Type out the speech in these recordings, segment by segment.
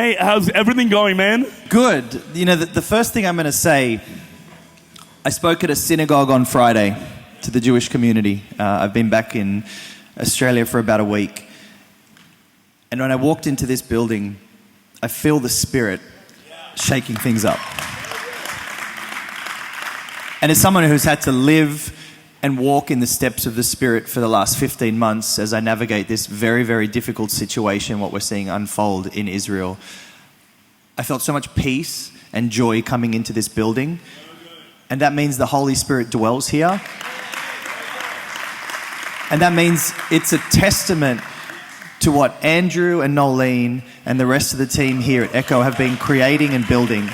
Nate, how's everything going, man? Good. You know, the first thing I'm going to say, I spoke at a synagogue on Friday to the Jewish community. I've been back in Australia for about a week. And when I walked into this building, I feel the Spirit shaking things up. And as someone who's had to live and walk in the steps of the Spirit for the last 15 months as I navigate this very, very difficult situation, what we're seeing unfold in Israel, I felt so much peace and joy coming into this building. And that means the Holy Spirit dwells here. And that means it's a testament to what Andrew and Nolene and the rest of the team here at Echo have been creating and building.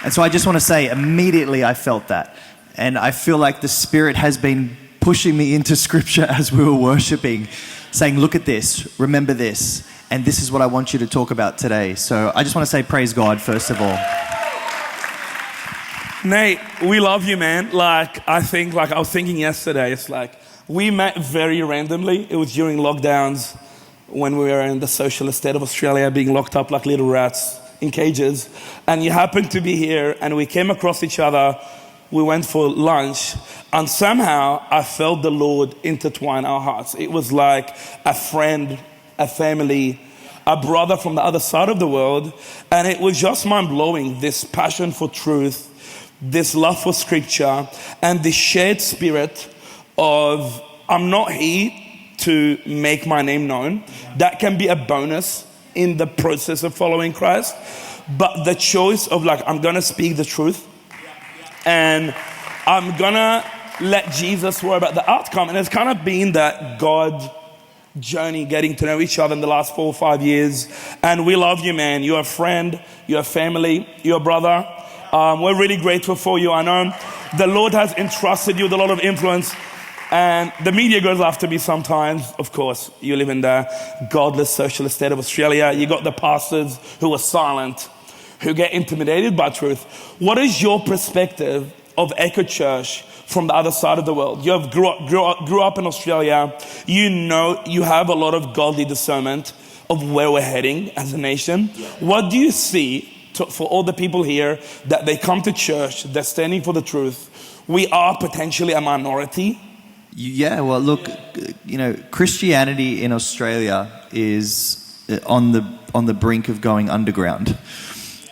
And so I just want to say, immediately I felt that. And I feel like the Spirit has been pushing me into Scripture as we were worshiping, saying, look at this, remember this, and this is what I want you to talk about today. So I just want to say praise God, first of all. Nate, we love you, man. I was thinking yesterday, it's like, we met very randomly. It was during lockdowns when we were in the socialist state of Australia, being locked up like little rats in cages. And you happened to be here, and we came across each other. We went for lunch, and somehow I felt the Lord intertwine our hearts. It was like a friend, a family, a brother from the other side of the world. And it was just mind-blowing, this passion for truth, this love for Scripture, and this shared spirit of, I'm not here to make my name known. That can be a bonus in the process of following Christ. But the choice of I'm going to speak the truth, and I'm going to let Jesus worry about the outcome. And it's kind of been that God journey, getting to know each other in the last 4 or 5 years. And we love you, man. You're a friend, you're a family, you're a brother. We're really grateful for you. I know the Lord has entrusted you with a lot of influence. And the media goes after me sometimes. Of course, you live in the godless socialist state of Australia. You got the pastors who are silent, who get intimidated by truth. What is your perspective of Echo Church from the other side of the world? You have grew up in Australia. You know you have a lot of godly discernment of where we're heading as a nation. What do you see for all the people here that they come to church, they're standing for the truth? We are potentially a minority. Yeah, well, look, you know, Christianity in Australia is on the brink of going underground.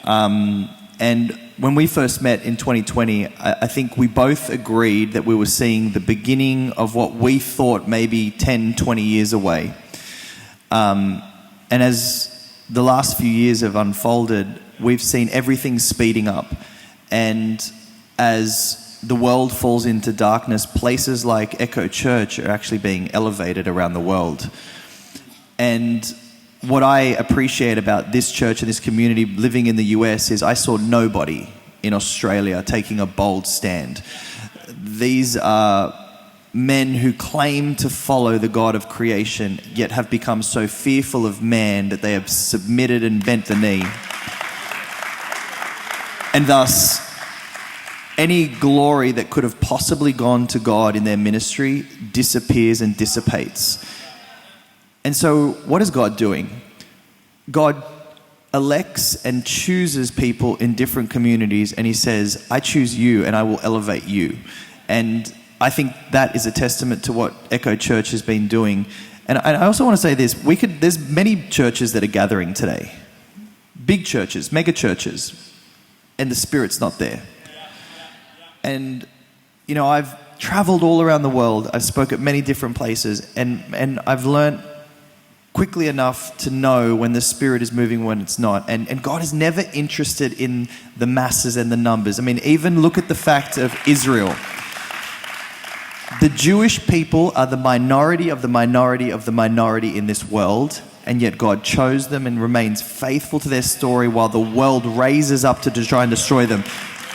And when we first met in 2020, I think we both agreed that we were seeing the beginning of what we thought maybe 10, 20 years away. And as the last few years have unfolded, we've seen everything speeding up. And as the world falls into darkness, places like Echo Church are actually being elevated around the world. And what I appreciate about this church and this community living in the US is I saw nobody in Australia taking a bold stand. These are men who claim to follow the God of creation, yet have become so fearful of man that they have submitted and bent the knee. And thus, any glory that could have possibly gone to God in their ministry disappears and dissipates. And so what is God doing? God elects and chooses people in different communities, and he says, I choose you and I will elevate you. And I think that is a testament to what Echo Church has been doing. And I also want to say this, there's many churches that are gathering today. Big churches, mega churches, and the Spirit's not there. And, you know, I've traveled all around the world. I've spoke at many different places, and I've learned quickly enough to know when the Spirit is moving, when it's not. And God is never interested in the masses and the numbers. I mean, even look at the fact of Israel. The Jewish people are the minority of the minority of the minority in this world, and yet God chose them and remains faithful to their story while the world raises up to try and destroy them.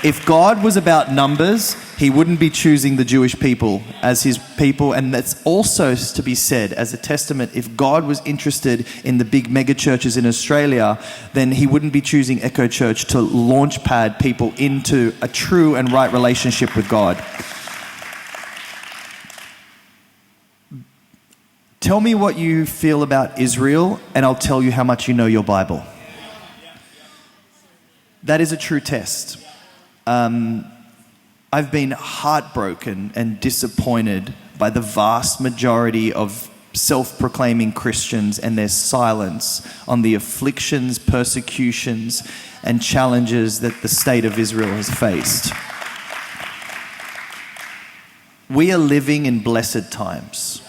If God was about numbers, he wouldn't be choosing the Jewish people as his people. And that's also to be said as a testament. If God was interested in the big mega churches in Australia, then he wouldn't be choosing Echo Church to launch pad people into a true and right relationship with God. Tell me what you feel about Israel, and I'll tell you how much you know your Bible. That is a true test. I've been heartbroken and disappointed by the vast majority of self-proclaiming Christians and their silence on the afflictions, persecutions, and challenges that the state of Israel has faced. We are living in blessed times.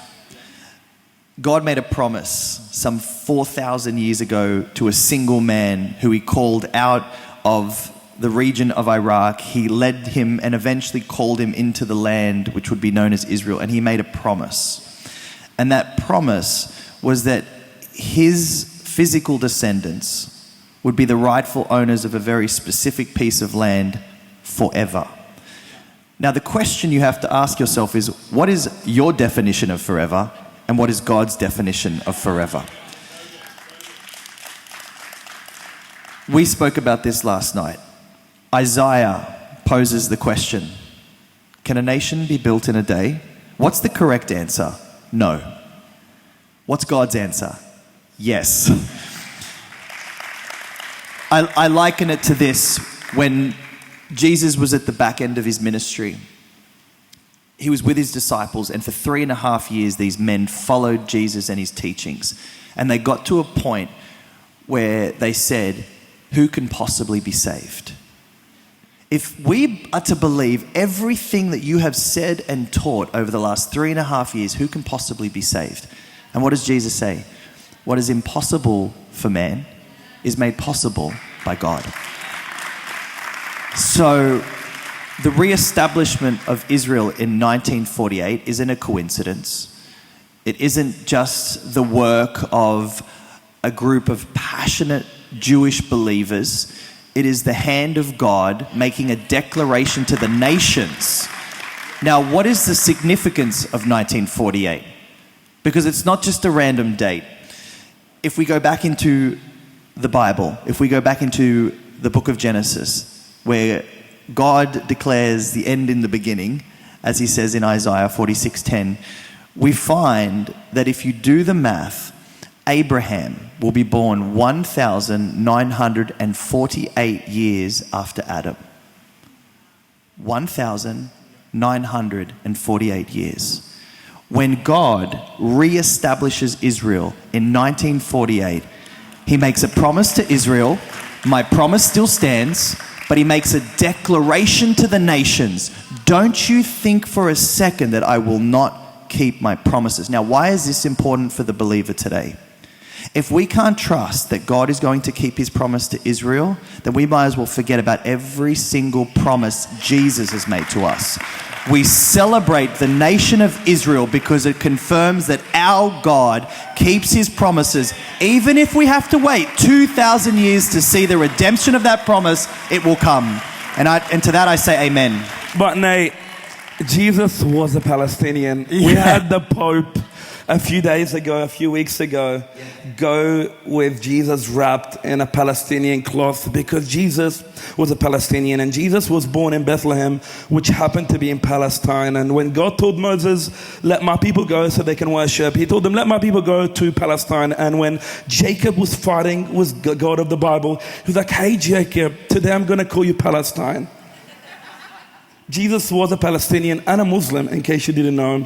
God made a promise some 4,000 years ago to a single man who he called out of the region of Iraq. He led him and eventually called him into the land which would be known as Israel, and he made a promise. And that promise was that his physical descendants would be the rightful owners of a very specific piece of land forever. Now, the question you have to ask yourself is, what is your definition of forever, and what is God's definition of forever? We spoke about this last night. Isaiah poses the question, can a nation be built in a day? What's the correct answer? No. What's God's answer? Yes. I liken it to this. When Jesus was at the back end of his ministry, he was with his disciples, and for 3.5 years these men followed Jesus and his teachings. And they got to a point where they said, who can possibly be saved? If we are to believe everything that you have said and taught over the last 3.5 years, who can possibly be saved? And what does Jesus say? What is impossible for man is made possible by God. So the re-establishment of Israel in 1948 isn't a coincidence. It isn't just the work of a group of passionate Jewish believers. It is the hand of God making a declaration to the nations. Now, what is the significance of 1948? Because it's not just a random date. If we go back into the Bible, if we go back into the book of Genesis, where God declares the end in the beginning, as he says in Isaiah 46:10, we find that if you do the math, Abraham will be born 1,948 years after Adam. 1,948 years. When God re-establishes Israel in 1948, he makes a promise to Israel. My promise still stands, but he makes a declaration to the nations. Don't you think for a second that I will not keep my promises. Now, why is this important for the believer today? If we can't trust that God is going to keep his promise to Israel, then we might as well forget about every single promise Jesus has made to us. We celebrate the nation of Israel because it confirms that our God keeps his promises. Even if we have to wait 2,000 years to see the redemption of that promise, it will come. And to that I say amen. But Nate, Jesus was a Palestinian. Yeah. We had the Pope a few weeks ago, go with Jesus wrapped in a Palestinian cloth, because Jesus was a Palestinian, and Jesus was born in Bethlehem, which happened to be in Palestine. And when God told Moses, let my people go so they can worship, he told them, let my people go to Palestine. And when Jacob was fighting with the God of the Bible, he was like, hey Jacob, today I'm going to call you Palestine. Jesus was a Palestinian and a Muslim, in case you didn't know.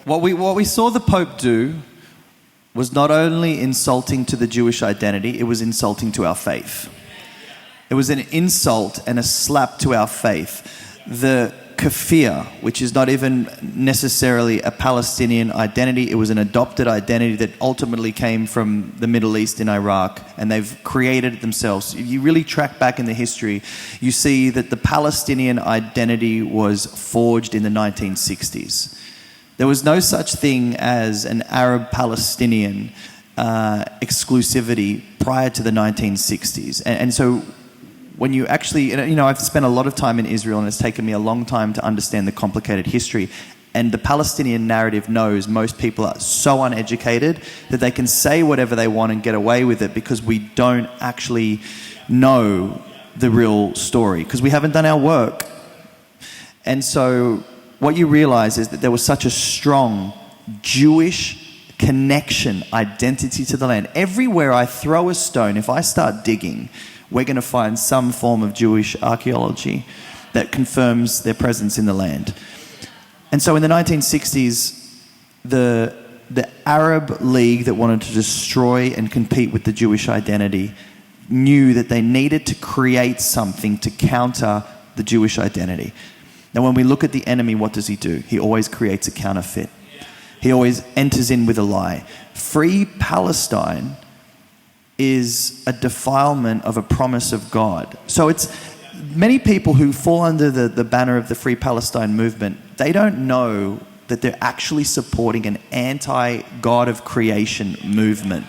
What we saw the Pope do was not only insulting to the Jewish identity, it was insulting to our faith. It was an insult and a slap to our faith. The kafir, which is not even necessarily a Palestinian identity, it was an adopted identity that ultimately came from the Middle East in Iraq, and they've created it themselves. If you really track back in the history, you see that the Palestinian identity was forged in the 1960s. There was no such thing as an Arab-Palestinian exclusivity prior to the 1960s. And so when you actually, I've spent a lot of time in Israel, and it's taken me a long time to understand the complicated history. And the Palestinian narrative knows most people are so uneducated that they can say whatever they want and get away with it, because we don't actually know the real story, because we haven't done our work. And so what you realize is that there was such a strong Jewish connection, identity to the land. Everywhere I throw a stone, if I start digging, we're going to find some form of Jewish archaeology that confirms their presence in the land. And so in the 1960s, the Arab League that wanted to destroy and compete with the Jewish identity knew that they needed to create something to counter the Jewish identity. Now, when we look at the enemy, what does he do? He always creates a counterfeit. He always enters in with a lie. Free Palestine is a defilement of a promise of God. So it's many people who fall under the banner of the Free Palestine movement, they don't know that they're actually supporting an anti-God of creation movement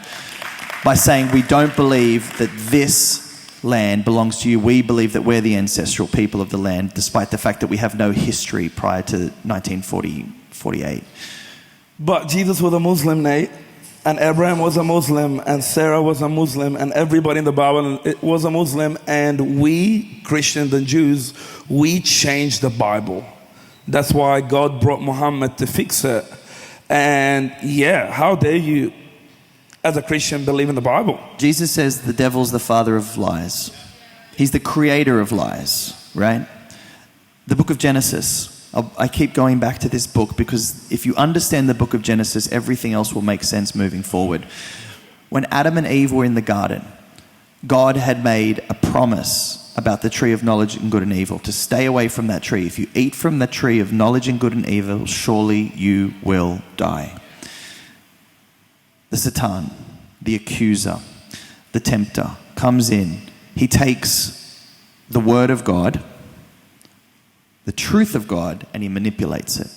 by saying we don't believe that this land belongs to you. We believe that we're the ancestral people of the land, despite the fact that we have no history prior to 1948. But Jesus was a Muslim, Nate, and Abraham was a Muslim, and Sarah was a Muslim, and everybody in the Bible was a Muslim, and we, Christians and Jews, we changed the Bible. That's why God brought Muhammad to fix it. And yeah, how dare you, as a Christian, believe in the Bible? Jesus says the devil's the father of lies. He's the creator of lies, right? The book of Genesis. I keep going back to this book because if you understand the book of Genesis, everything else will make sense moving forward. When Adam and Eve were in the garden, God had made a promise about the tree of knowledge and good and evil, to stay away from that tree. If you eat from the tree of knowledge and good and evil, surely you will die. The Satan, the accuser, the tempter, comes in. He takes the word of God, the truth of God, and he manipulates it.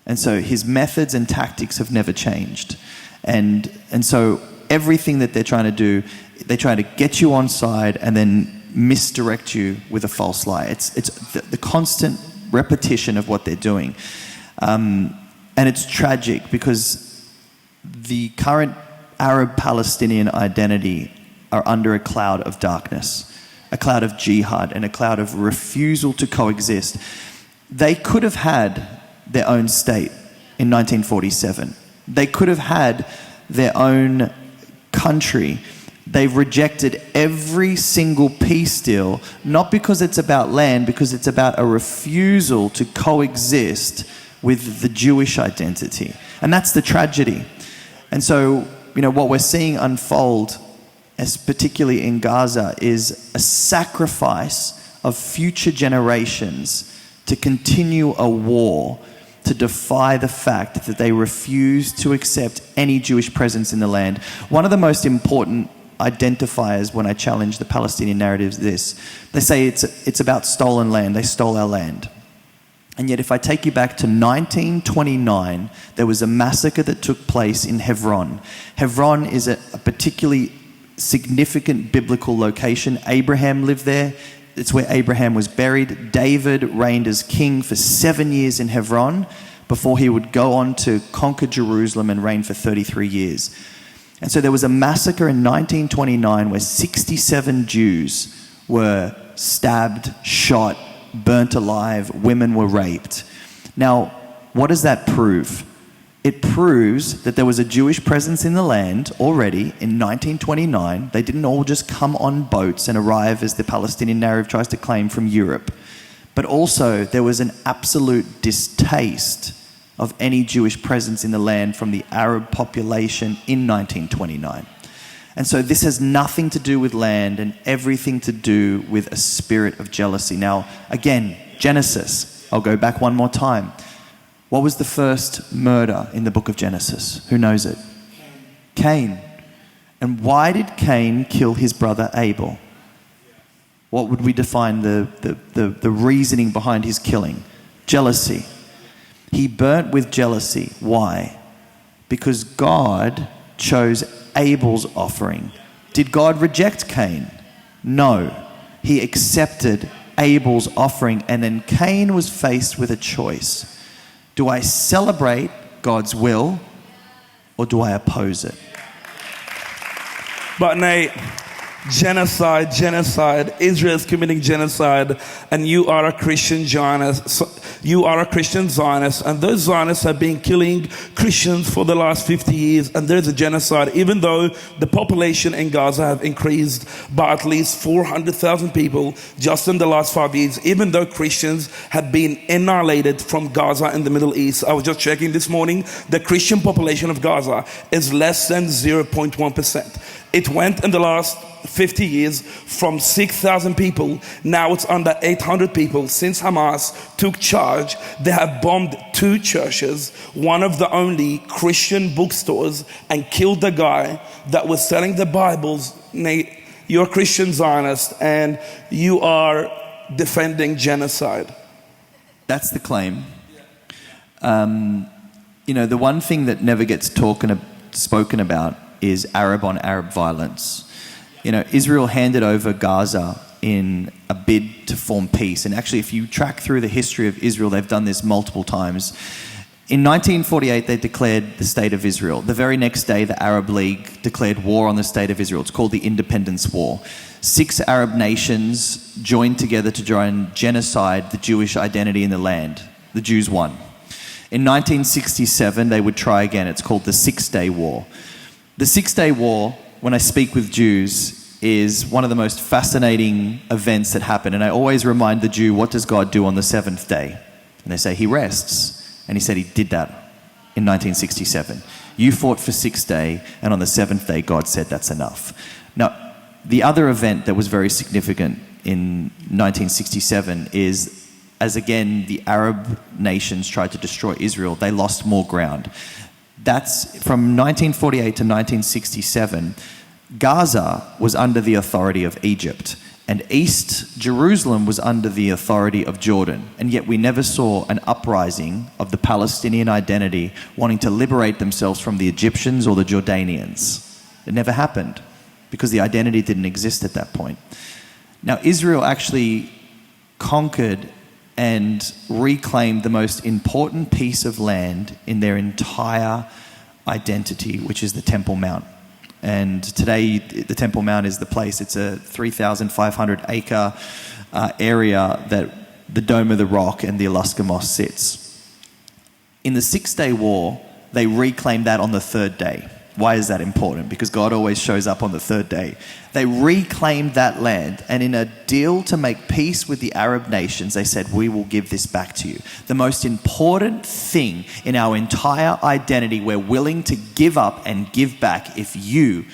And so his methods and tactics have never changed. And so everything that they're trying to do, they try to get you on side and then misdirect you with a false lie. It's the constant repetition of what they're doing. And it's tragic because the current Arab-Palestinian identity are under a cloud of darkness, a cloud of jihad, and a cloud of refusal to coexist. They could have had their own state in 1947. They could have had their own country. They've rejected every single peace deal, not because it's about land, because it's about a refusal to coexist with the Jewish identity. And that's the tragedy. And so, what we're seeing unfold, as particularly in Gaza, is a sacrifice of future generations to continue a war to defy the fact that they refuse to accept any Jewish presence in the land. One of the most important identifiers when I challenge the Palestinian narrative is this. They say it's about stolen land. They stole our land. And yet if I take you back to 1929, there was a massacre that took place in Hebron. Hebron is a particularly significant biblical location. Abraham lived there. It's where Abraham was buried. David reigned as king for 7 years in Hebron before he would go on to conquer Jerusalem and reign for 33 years. And so there was a massacre in 1929 where 67 Jews were stabbed, shot, burnt alive, women were raped. Now, what does that prove? It proves that there was a Jewish presence in the land already in 1929. They didn't all just come on boats and arrive, as the Palestinian narrative tries to claim, from Europe. But also there was an absolute distaste of any Jewish presence in the land from the Arab population in 1929. And so this has nothing to do with land and everything to do with a spirit of jealousy. Now, again, Genesis. I'll go back one more time. What was the first murder in the book of Genesis? Who knows it? Cain. And why did Cain kill his brother Abel? What would we define the reasoning behind his killing? Jealousy. He burnt with jealousy. Why? Because God chose Abel's offering. Did God reject Cain? No. He accepted Abel's offering, and then Cain was faced with a choice. Do I celebrate God's will or do I oppose it? But Nate, genocide, Israel is committing genocide, and you are a Christian Zionist. You are a Christian Zionist, and those Zionists have been killing Christians for the last 50 years, and there's a genocide, even though the population in Gaza have increased by at least 400,000 people just in the last 5 years, even though Christians have been annihilated from Gaza in the Middle East. I was just checking this morning, the Christian population of Gaza is less than 0.1%. It went in the last 50 years from 6,000 people, now it's under 800 people. Since Hamas took charge, they have bombed 2 churches, one of the only Christian bookstores, and killed the guy that was selling the Bibles. Nate, you're a Christian Zionist and you are defending genocide. That's the claim. The one thing that never gets spoken about is Arab on Arab violence. Israel handed over Gaza in a bid to form peace. And actually, if you track through the history of Israel, they've done this multiple times. In 1948, they declared the State of Israel. The very next day, the Arab League declared war on the State of Israel. It's called the Independence War. 6 Arab nations joined together to try and genocide the Jewish identity in the land. The Jews won. In 1967, they would try again. It's called the Six-Day War. The Six-Day War, when I speak with Jews, is one of the most fascinating events that happen. And I always remind the Jew, what does God do on the 7th day? And they say, he rests. And he said he did that in 1967. You fought for 6 days, and on the 7th day, God said that's enough. Now, the other event that was very significant in 1967 is, as again, the Arab nations tried to destroy Israel, they lost more ground. That's from 1948 to 1967, Gaza was under the authority of Egypt, and East Jerusalem was under the authority of Jordan. And yet we never saw an uprising of the Palestinian identity wanting to liberate themselves from the Egyptians or the Jordanians. It never happened because the identity didn't exist at that point. Now, Israel actually conquered and reclaimed the most important piece of land in their entire identity, which is the Temple Mount. And today, the Temple Mount is the place. It's a 3,500 acre area that the Dome of the Rock and the Alaska Moss sits. In the Six-Day War, they reclaimed that on the 3rd day. Why is that important? Because God always shows up on the 3rd day. They reclaimed that land, and in a deal to make peace with the Arab nations, they said, we will give this back to you. The most important thing in our entire identity, we're willing to give up and give back if you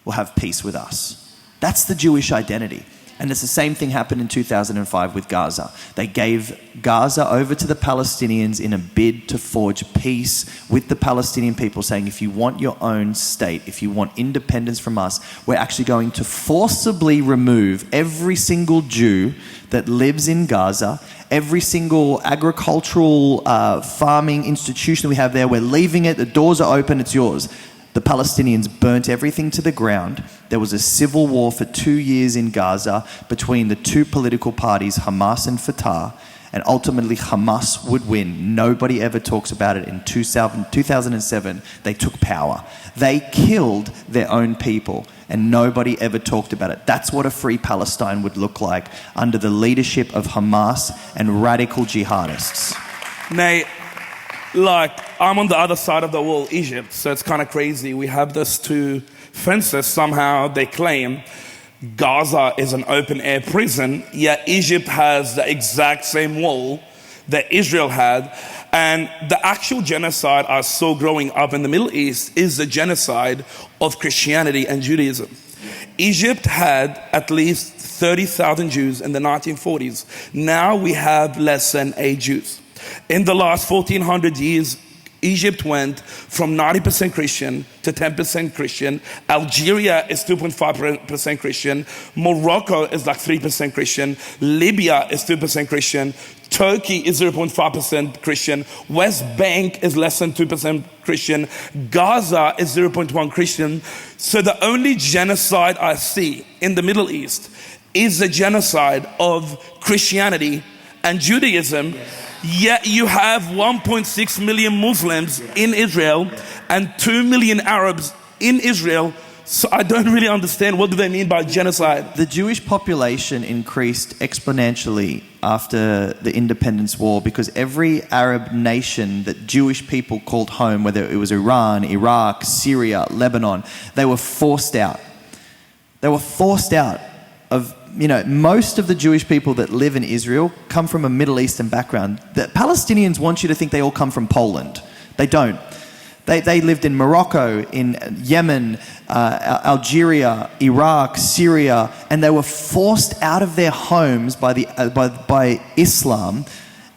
will have peace with us. That's the Jewish identity. And it's the same thing happened in 2005 with Gaza. They gave Gaza over to the Palestinians in a bid to forge peace with the Palestinian people, saying, if you want your own state, if you want independence from us, we're actually going to forcibly remove every single Jew that lives in Gaza, every single agricultural farming institution we have there. We're leaving it. The doors are open. It's yours. The Palestinians burnt everything to the ground. There was a civil war for 2 years in Gaza between the 2 political parties, Hamas and Fatah, and ultimately Hamas would win. Nobody ever talks about it. In 2007, they took power. They killed their own people, and nobody ever talked about it. That's what a free Palestine would look like under the leadership of Hamas and radical jihadists. Nate, I'm on the other side of the wall, Egypt, so it's kind of crazy. We have these 2 fences. Somehow they claim Gaza is an open-air prison, yet Egypt has the exact same wall that Israel had. And the actual genocide I saw growing up in the Middle East is the genocide of Christianity and Judaism. Egypt had at least 30,000 Jews in the 1940s. Now we have less than 8 Jews. In the last 1,400 years, Egypt went from 90% Christian to 10% Christian. Algeria is 2.5% Christian. Morocco is 3% Christian. Libya is 2% Christian. Turkey is 0.5% Christian. West Bank is less than 2% Christian. Gaza is 0.1% Christian. So the only genocide I see in the Middle East is the genocide of Christianity and Judaism. Yet you have 1.6 million Muslims in Israel and 2 million Arabs in Israel So I don't really understand, what do they mean by genocide? The Jewish population increased exponentially after the Independence War because every Arab nation that Jewish people called home, whether it was Iran, Iraq, Syria, Lebanon, they were forced out. They were forced out of, most of the Jewish people that live in Israel come from a Middle Eastern background. The Palestinians want you to think they all come from Poland. They don't. They lived in Morocco, in Yemen, Algeria, Iraq, Syria, and they were forced out of their homes by Islam,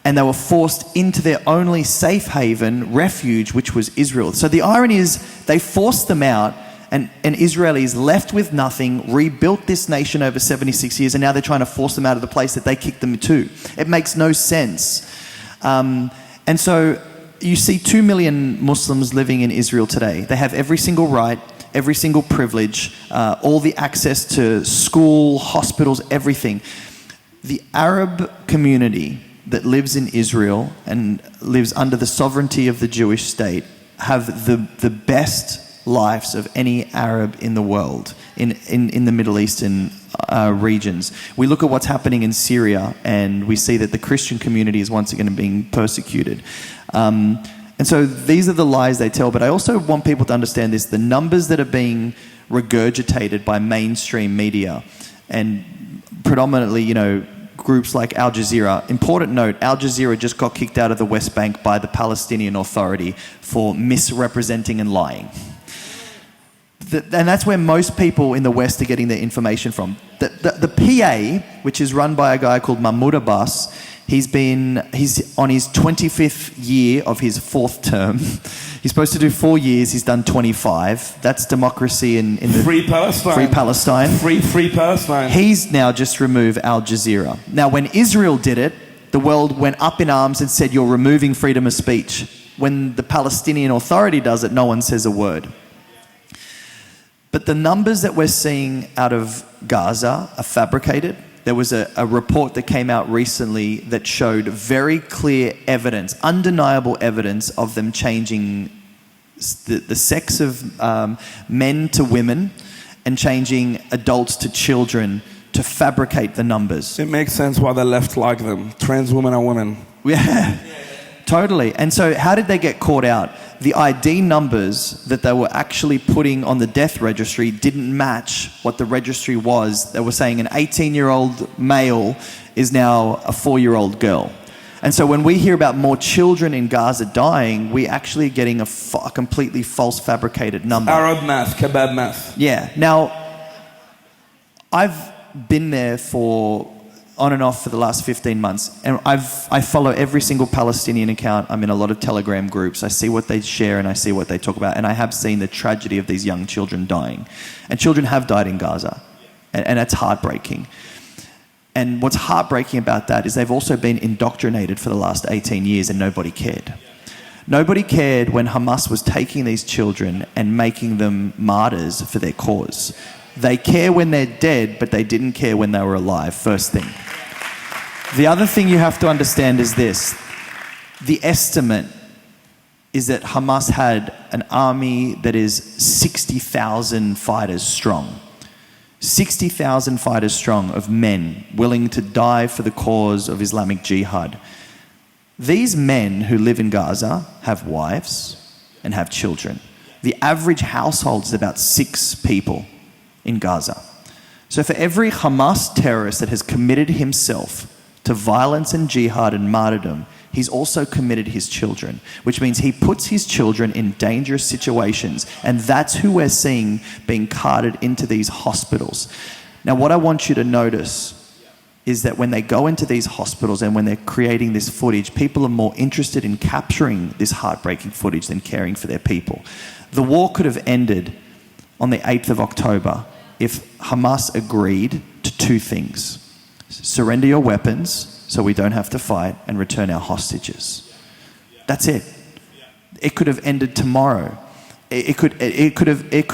and they were forced into their only safe haven, refuge, which was Israel. So the irony is they forced them out, and Israelis left with nothing, rebuilt this nation over 76 years, and now they're trying to force them out of the place that they kicked them to. It makes no sense. And so you see 2 million Muslims living in Israel today. They have every single right, every single privilege, all the access to school, hospitals, everything. The Arab community that lives in Israel and lives under the sovereignty of the Jewish state have the best lives of any Arab in the world, in the Middle Eastern regions. We look at what's happening in Syria and we see that the Christian community is once again being persecuted. And so these are the lies they tell, but I also want people to understand this. The numbers that are being regurgitated by mainstream media and predominantly, groups like Al Jazeera. Important note, Al Jazeera just got kicked out of the West Bank by the Palestinian Authority for misrepresenting and lying. And that's where most people in the West are getting their information from. The PA, which is run by a guy called Mahmoud Abbas, he's on his 25th year of his 4th term. He's supposed to do 4 years, he's done 25. That's democracy in the... Free Palestine. Free Palestine. Free Palestine. He's now just removed Al Jazeera. Now, when Israel did it, the world went up in arms and said, you're removing freedom of speech. When the Palestinian Authority does it, no one says a word. But the numbers that we're seeing out of Gaza are fabricated. There was a report that came out recently that showed very clear evidence, undeniable evidence of them changing the sex of men to women and changing adults to children to fabricate the numbers. It makes sense why they left like them. Trans women are women. Yeah, totally. And so how did they get caught out? The ID numbers that they were actually putting on the death registry didn't match what the registry was. They were saying an 18-year-old male is now a 4-year-old girl. And so when we hear about more children in Gaza dying, we're actually getting a completely false fabricated number. Arab math, kebab math. Yeah. Now, I've been there on and off for the last 15 months. And I follow every single Palestinian account. I'm in a lot of Telegram groups. I see what they share and I see what they talk about. And I have seen the tragedy of these young children dying. And children have died in Gaza. And that's heartbreaking. And what's heartbreaking about that is they've also been indoctrinated for the last 18 years and nobody cared. Nobody cared when Hamas was taking these children and making them martyrs for their cause. They care when they're dead, but they didn't care when they were alive, first thing. The other thing you have to understand is this. The estimate is that Hamas had an army that is 60,000 fighters strong. 60,000 fighters strong of men willing to die for the cause of Islamic Jihad. These men who live in Gaza have wives and have children. The average household is about 6 people in Gaza. So for every Hamas terrorist that has committed himself to violence and jihad and martyrdom, he's also committed his children, which means he puts his children in dangerous situations, and that's who we're seeing being carted into these hospitals. Now, what I want you to notice is that when they go into these hospitals and when they're creating this footage, people are more interested in capturing this heartbreaking footage than caring for their people. The war could have ended on the 8th of October if Hamas agreed to 2 things. Surrender your weapons so we don't have to fight and return our hostages. That's it. It could have ended tomorrow. It could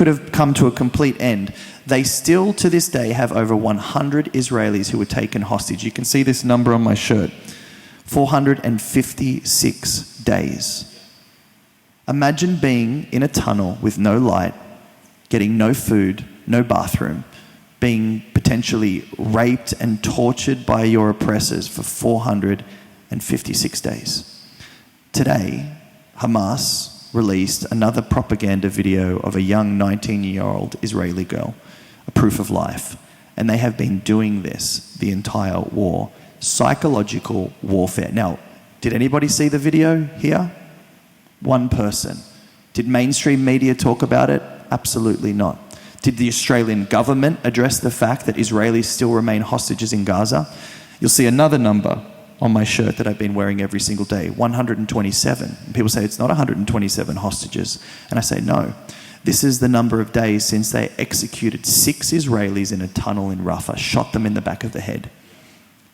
have come to a complete end. They still, to this day, have over 100 Israelis who were taken hostage. You can see this number on my shirt. 456 days. Imagine being in a tunnel with no light, getting no food, no bathroom, being potentially raped and tortured by your oppressors for 456 days. Today, Hamas released another propaganda video of a young 19-year-old Israeli girl, a proof of life. And they have been doing this the entire war. Psychological warfare. Now, did anybody see the video here? One person. Did mainstream media talk about it? Absolutely not. Did the Australian government address the fact that Israelis still remain hostages in Gaza? You'll see another number on my shirt that I've been wearing every single day, 127. And people say it's not 127 hostages. And I say no. This is the number of days since they executed 6 Israelis in a tunnel in Rafah, shot them in the back of the head,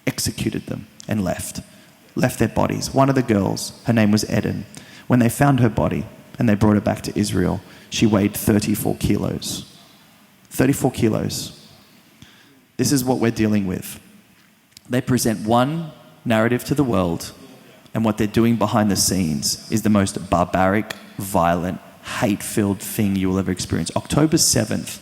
executed them and left their bodies. One of the girls, her name was Eden. When they found her body and they brought her back to Israel, she weighed 34 kilos. 34 kilos. This is what we're dealing with. They present one narrative to the world, and what they're doing behind the scenes is the most barbaric, violent, hate-filled thing you will ever experience. October 7th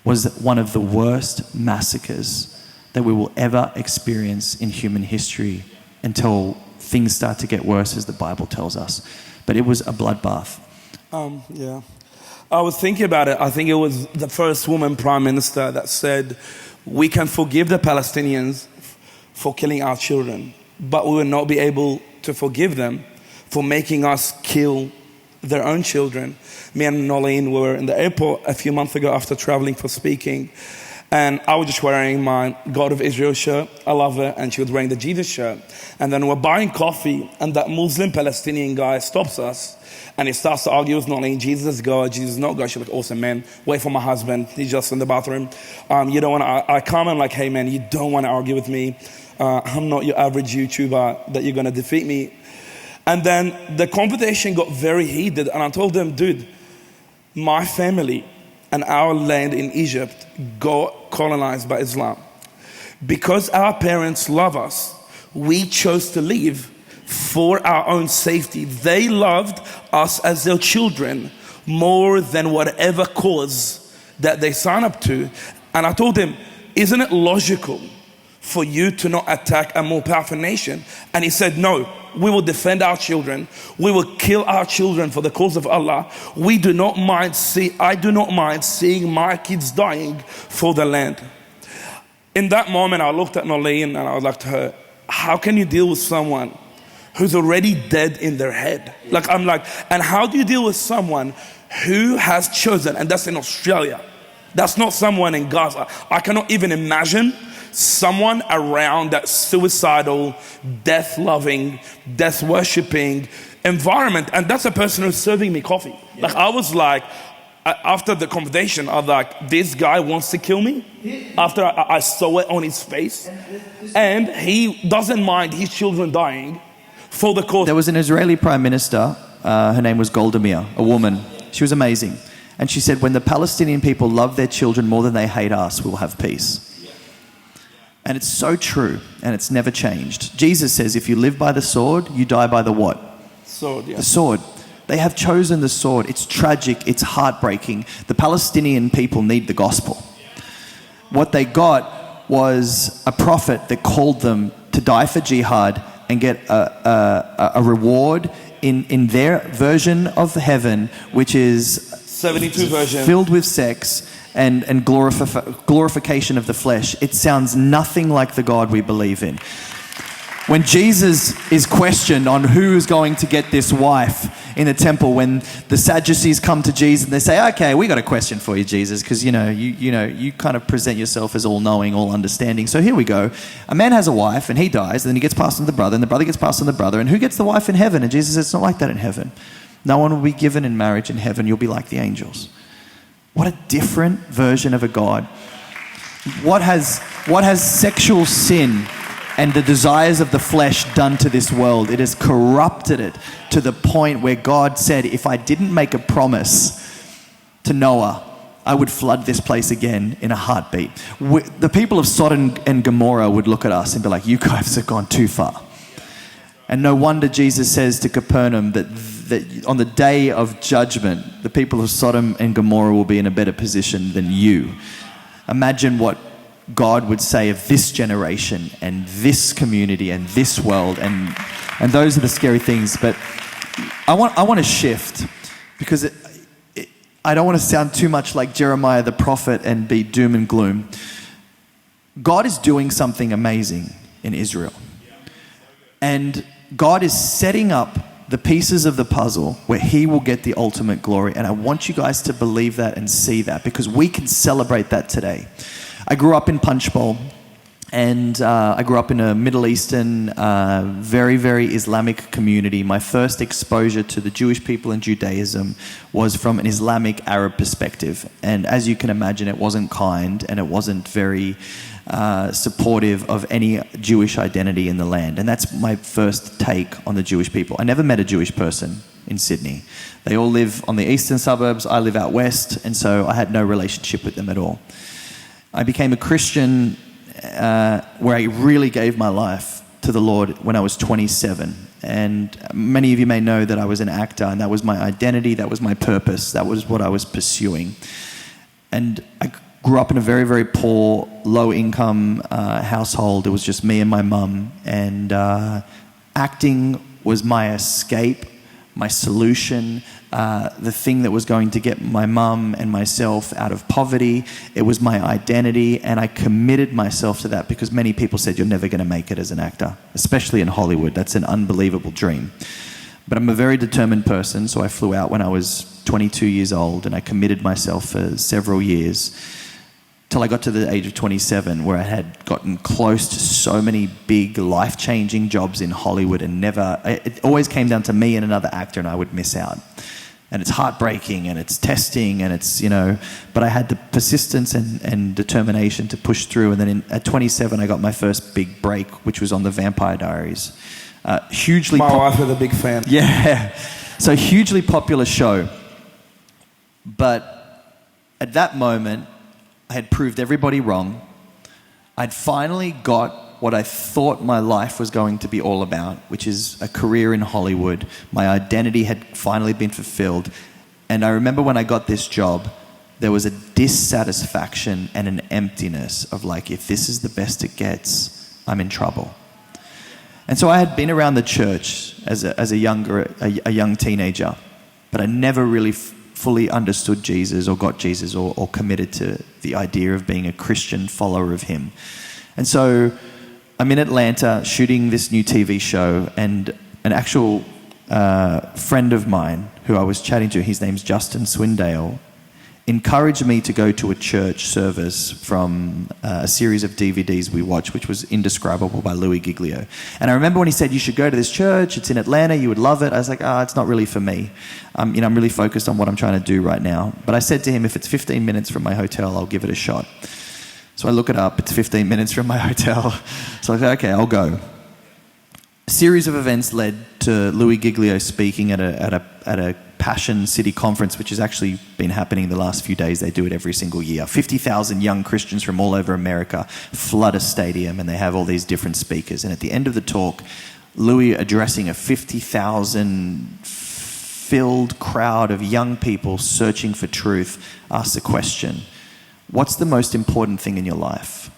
was one of the worst massacres that we will ever experience in human history until things start to get worse, as the Bible tells us. But it was a bloodbath. Yeah. I was thinking about it. I think it was the first woman prime minister that said, we can forgive the Palestinians for killing our children, but we will not be able to forgive them for making us kill their own children. Me and Nolene were in the airport a few months ago after traveling for speaking, and I was just wearing my God of Israel shirt. I love it. And she was wearing the Jesus shirt. And then we're buying coffee, and that Muslim Palestinian guy stops us, and he starts to argue with Nolene, Jesus is God, Jesus is not God. She's like, awesome, man. Wait for my husband. He's just in the bathroom. You don't want to, I come and like, hey, man, you don't want to argue with me. I'm not your average YouTuber that you're going to defeat me. And then the conversation got very heated, and I told them, dude, my family and our land in Egypt got colonized by Islam. Because our parents love us, we chose to leave for our own safety. They loved us as their children more than whatever cause that they sign up to. And I told them, isn't it logical for you to not attack a more powerful nation? And he said, no, we will defend our children. We will kill our children for the cause of Allah. I do not mind seeing my kids dying for the land. In that moment, I looked at Nolene and I was like to her, how can you deal with someone who's already dead in their head? Like, I'm like, and how do you deal with someone who has chosen, and that's in Australia, that's not someone in Gaza. I cannot even imagine someone around that suicidal, death-loving, death-worshipping environment. And that's a person who's serving me coffee. Yeah. Like, I was like, after the conversation, I was like, this guy wants to kill me? After I saw it on his face. And he doesn't mind his children dying for the cause. There was an Israeli prime minister, her name was Golda Meir, a woman. She was amazing. And she said, when the Palestinian people love their children more than they hate us, we'll have peace. And it's so true, and it's never changed. Jesus says, if you live by the sword, you die by the what? Sword, yeah. The sword. They have chosen the sword. It's tragic. It's heartbreaking. The Palestinian people need the gospel. What they got was a prophet that called them to die for jihad and get a reward in their version of heaven, which is 72 version, filled with sex and glorification of the flesh. It sounds nothing like the God we believe in. When Jesus is questioned on who's going to get this wife in the temple, when the Sadducees come to Jesus and they say, okay, we got a question for you, Jesus, because you kind of present yourself as all-knowing, all-understanding. So here we go. A man has a wife and he dies, and then he gets passed on to the brother, and the brother gets passed on to the brother, and who gets the wife in heaven? And Jesus says, it's not like that in heaven. No one will be given in marriage in heaven. You'll be like the angels. What a different version of a God. What has sexual sin and the desires of the flesh done to this world? It has corrupted it to the point where God said, if I didn't make a promise to Noah, I would flood this place again in a heartbeat. The people of Sodom and Gomorrah would look at us and be like, you guys have gone too far. And no wonder Jesus says to Capernaum that that on the day of judgment, the people of Sodom and Gomorrah will be in a better position than you. Imagine what God would say of this generation and this community and this world, and those are the scary things. But I want to shift, because I don't want to sound too much like Jeremiah the prophet and be doom and gloom. God is doing something amazing in Israel. And God is setting up the pieces of the puzzle where he will get the ultimate glory. And I want you guys to believe that and see that, because we can celebrate that today. I grew up in Punchbowl, and I grew up in a Middle Eastern, very, very Islamic community. My first exposure to the Jewish people and Judaism was from an Islamic Arab perspective. And as you can imagine, it wasn't kind, and it wasn't very supportive of any Jewish identity in the land. And that's my first take on the Jewish people. I never met a Jewish person in Sydney. They all live on the eastern suburbs. I live out west, and so I had no relationship with them at all. I became a Christian where I really gave my life to the Lord when I was 27. And many of you may know that I was an actor, and that was my identity, that was my purpose, that was what I was pursuing. And I grew up in a very, very poor, low-income household. It was just me and my mum. And acting was my escape, my solution, the thing that was going to get my mum and myself out of poverty. It was my identity, and I committed myself to that, because many people said, you're never going to make it as an actor, especially in Hollywood. That's an unbelievable dream. But I'm a very determined person, so I flew out when I was 22 years old, and I committed myself for several years, till I got to the age of 27, where I had gotten close to so many big, life-changing jobs in Hollywood, and it always came down to me and another actor, and I would miss out. And it's heartbreaking, and it's testing, and it's, but I had the persistence and determination to push through. And then at 27, I got my first big break, which was on the Vampire Diaries. Hugely My wife was a big fan. Yeah. So hugely popular show. But at that moment, I had proved everybody wrong. I'd finally got what I thought my life was going to be all about, which is a career in Hollywood. My identity had finally been fulfilled. And I remember when I got this job, there was a dissatisfaction and an emptiness of like, if this is the best it gets, I'm in trouble. And so I had been around the church as a young teenager, but I never really fully understood Jesus or got Jesus or committed to the idea of being a Christian follower of him. And so I'm in Atlanta shooting this new TV show, and an actual friend of mine who I was chatting to, his name's Justin Swindale, encouraged me to go to a church service from a series of DVDs we watched, which was Indescribable by Louis Giglio. And I remember when he said, you should go to this church, it's in Atlanta, you would love it. I was like, it's not really for me. I'm really focused on what I'm trying to do right now. But I said to him, if it's 15 minutes from my hotel, I'll give it a shot. So I look it up, it's 15 minutes from my hotel. So I said, okay, I'll go. A series of events led to Louis Giglio speaking at a Passion City conference, which has actually been happening the last few days. They do it every single year. 50,000 young Christians from all over America flood a stadium, and they have all these different speakers. And at the end of the talk, Louis, addressing a 50,000 filled crowd of young people searching for truth, asked the question, what's the most important thing in your life?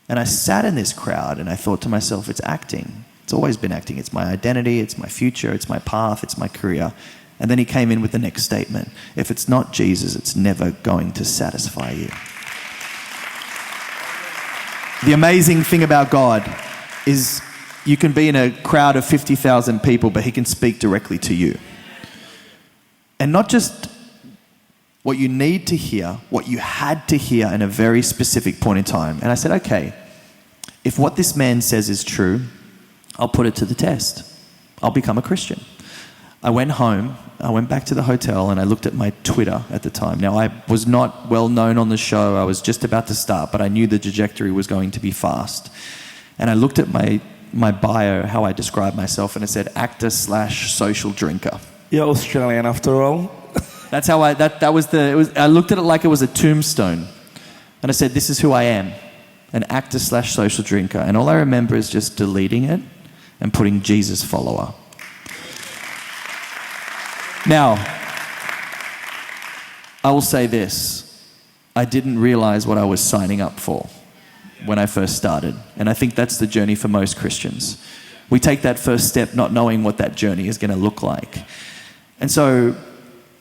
And I sat in this crowd and I thought to myself, it's acting. It's always been acting. It's my identity, it's my future, it's my path, it's my career. And then he came in with the next statement. If it's not Jesus, it's never going to satisfy you. The amazing thing about God is you can be in a crowd of 50,000 people, but he can speak directly to you. And not just what you need to hear, what you had to hear in a very specific point in time. And I said, okay, if what this man says is true, I'll put it to the test. I'll become a Christian. I went home, I went back to the hotel, and I looked at my Twitter at the time. Now, I was not well known on the show. I was just about to start, but I knew the trajectory was going to be fast. And I looked at my bio, how I described myself, and it said actor/social drinker. You're Australian after all. That's how I looked at it like it was a tombstone. And I said, this is who I am, an actor/social drinker. And all I remember is just deleting it and putting Jesus follower. Now, I will say this. I didn't realize what I was signing up for when I first started. And I think that's the journey for most Christians. We take that first step not knowing what that journey is going to look like. And so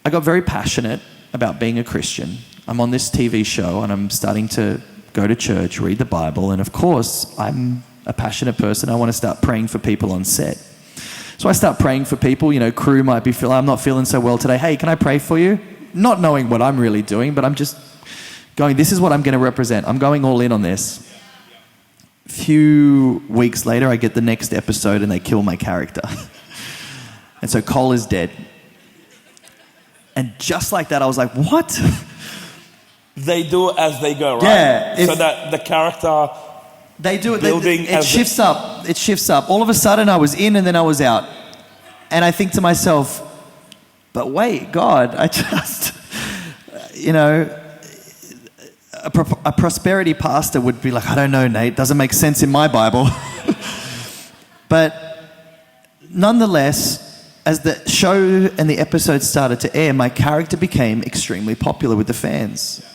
I got very passionate about being a Christian. I'm on this TV show and I'm starting to go to church, read the Bible, and of course, I'm a passionate person. I want to start praying for people on set. So I start praying for people. Crew might be I'm not feeling so well today. Hey, can I pray for you? Not knowing what I'm really doing, but I'm just going, this is what I'm going to represent. I'm going all in on this. A few weeks later, I get the next episode and they kill my character. And so Cole is dead. And just like that, I was like, what? They do it as they go, right? Yeah. So that the character... They do it. Building It shifts up. It shifts up. All of a sudden, I was in and then I was out. And I think to myself, but wait, God, I just, a prosperity pastor would be like, I don't know, Nate, doesn't make sense in my Bible. But nonetheless, as the show and the episodes started to air, my character became extremely popular with the fans.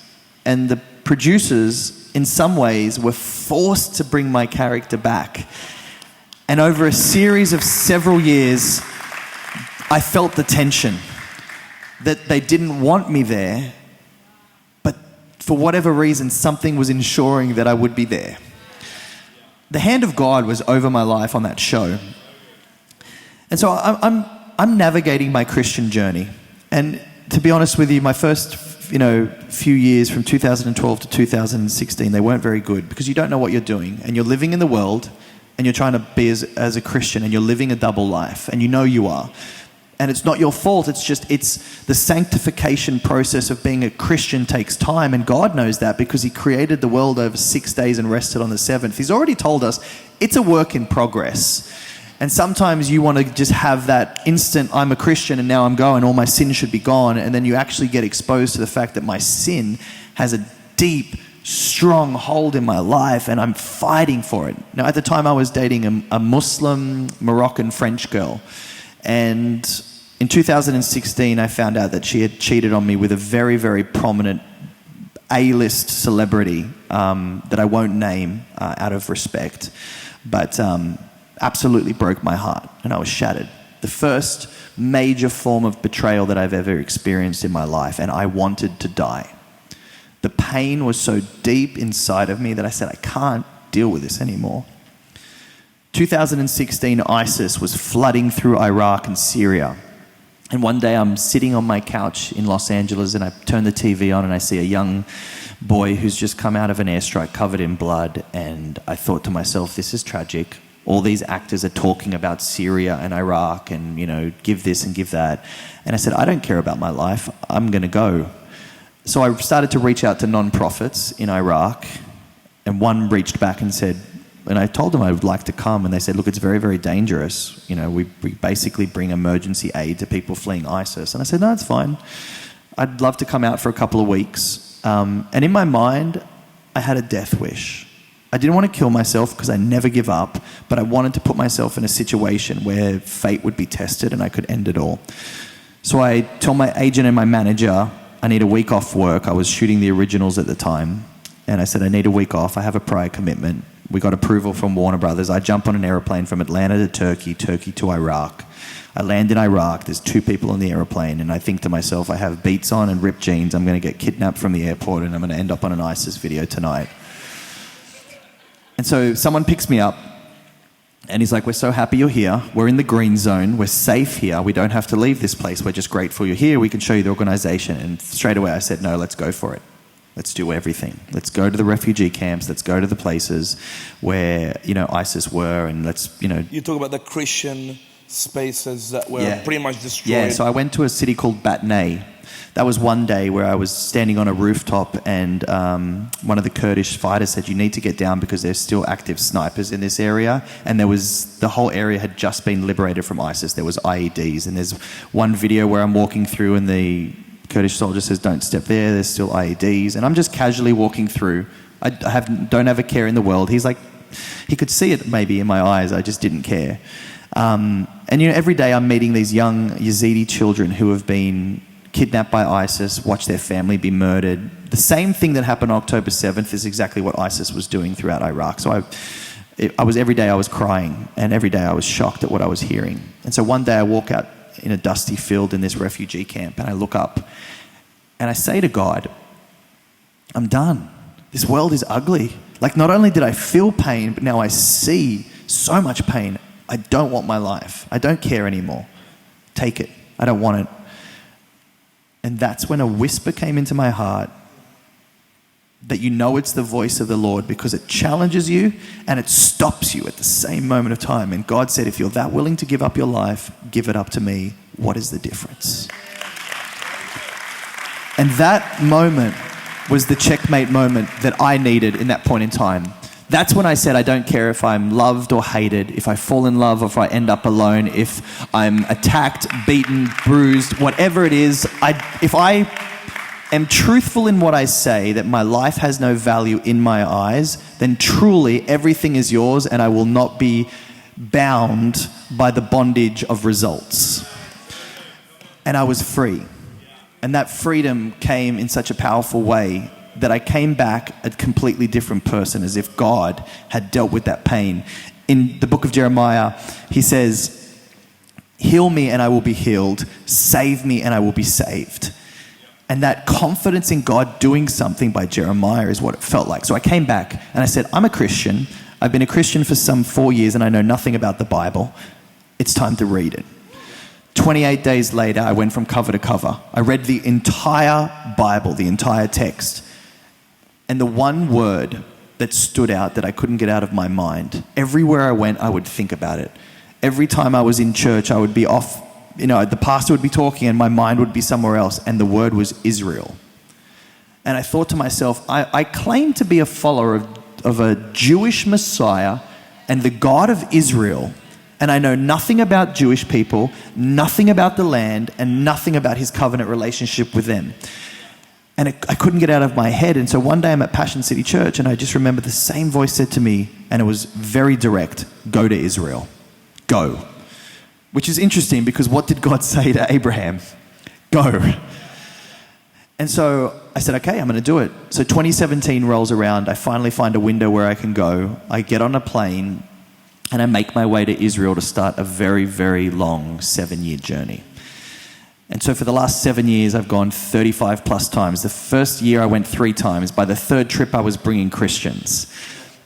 And the producers, in some ways, were forced to bring my character back. And over a series of several years, I felt the tension that they didn't want me there, but for whatever reason, something was ensuring that I would be there. The hand of God was over my life on that show. And so I'm navigating my Christian journey. And to be honest with you, my first few years from 2012 to 2016, they weren't very good because you don't know what you're doing and you're living in the world and you're trying to be as a Christian and you're living a double life and you are. And it's not your fault, it's the sanctification process of being a Christian takes time, and God knows that because he created the world over 6 days and rested on the seventh. He's already told us it's a work in progress. And sometimes you want to just have that instant, I'm a Christian and now I'm going, all my sin should be gone. And then you actually get exposed to the fact that my sin has a deep, strong hold in my life and I'm fighting for it. Now, at the time I was dating a Muslim Moroccan French girl. And in 2016, I found out that she had cheated on me with a very, very prominent A-list celebrity that I won't name out of respect. But... absolutely broke my heart and I was shattered. The first major form of betrayal that I've ever experienced in my life, and I wanted to die. The pain was so deep inside of me that I said, I can't deal with this anymore. 2016, ISIS was flooding through Iraq and Syria. And one day I'm sitting on my couch in Los Angeles and I turn the TV on and I see a young boy who's just come out of an airstrike covered in blood. And I thought to myself, this is tragic. All these actors are talking about Syria and Iraq and, give this and give that. And I said, I don't care about my life. I'm going to go. So I started to reach out to non-profits in Iraq. And one reached back and said, and I told them I would like to come. And they said, look, it's very, very dangerous. We basically bring emergency aid to people fleeing ISIS. And I said, no, it's fine. I'd love to come out for a couple of weeks. And in my mind, I had a death wish. I didn't want to kill myself because I never give up, but I wanted to put myself in a situation where fate would be tested and I could end it all. So I told my agent and my manager, I need a week off work. I was shooting the originals at the time. And I said, I need a week off. I have a prior commitment. We got approval from Warner Brothers. I jump on an aeroplane from Atlanta to Turkey, Turkey to Iraq. I land in Iraq. There's 2 people on the aeroplane. And I think to myself, I have beats on and ripped jeans. I'm going to get kidnapped from the airport and I'm going to end up on an ISIS video tonight. And so someone picks me up and he's like, we're so happy you're here. We're in the green zone. We're safe here. We don't have to leave this place. We're just grateful you're here. We can show you the organization. And straight away I said, no, let's go for it. Let's do everything. Let's go to the refugee camps. Let's go to the places where, ISIS were and let's. You talk about the Christian spaces that were pretty much destroyed. Yeah, so I went to a city called Batnay. That was one day where I was standing on a rooftop and one of the Kurdish fighters said, you need to get down because there's still active snipers in this area. And the whole area had just been liberated from ISIS. There was IEDs. And there's one video where I'm walking through and the Kurdish soldier says, don't step there. There's still IEDs. And I'm just casually walking through. I don't have a care in the world. He's like, he could see it maybe in my eyes. I just didn't care. And every day I'm meeting these young Yazidi children who have been kidnapped by ISIS, watched their family be murdered. The same thing that happened on October 7th is exactly what ISIS was doing throughout Iraq. So every day I was crying, and every day I was shocked at what I was hearing. And so one day I walk out in a dusty field in this refugee camp, and I look up and I say to God, I'm done. This world is ugly. Like, not only did I feel pain, but now I see so much pain. I don't want my life. I don't care anymore. Take it. I don't want it. And that's when a whisper came into my heart that it's the voice of the Lord, because it challenges you and it stops you at the same moment of time. And God said, if you're that willing to give up your life, give it up to me. What is the difference? And that moment was the checkmate moment that I needed in that point in time. That's when I said, I don't care if I'm loved or hated, if I fall in love or if I end up alone, if I'm attacked, beaten, bruised, whatever it is. If I am truthful in what I say, that my life has no value in my eyes, then truly everything is yours, and I will not be bound by the bondage of results. And I was free. And that freedom came in such a powerful way that I came back a completely different person, as if God had dealt with that pain. In the book of Jeremiah, he says, heal me and I will be healed. Save me and I will be saved. And that confidence in God doing something by Jeremiah is what it felt like. So I came back and I said, I'm a Christian. I've been a Christian for some 4 years and I know nothing about the Bible. It's time to read it. 28 days later, I went from cover to cover. I read the entire Bible, the entire text. And the one word that stood out that I couldn't get out of my mind, everywhere I went, I would think about it. Every time I was in church, I would be off, the pastor would be talking and my mind would be somewhere else, and the word was Israel. And I thought to myself, I claim to be a follower of a Jewish Messiah and the God of Israel, and I know nothing about Jewish people, nothing about the land, and nothing about his covenant relationship with them. And I couldn't get out of my head. And so one day I'm at Passion City Church, and I just remember the same voice said to me, and it was very direct, go to Israel. Go. Which is interesting, because what did God say to Abraham? Go. And so I said, okay, I'm going to do it. So 2017 rolls around. I finally find a window where I can go. I get on a plane, and I make my way to Israel to start a very, very long 7-year journey. And so for the last 7 years, I've gone 35 plus times. The first year I went 3 times. By the third trip, I was bringing Christians.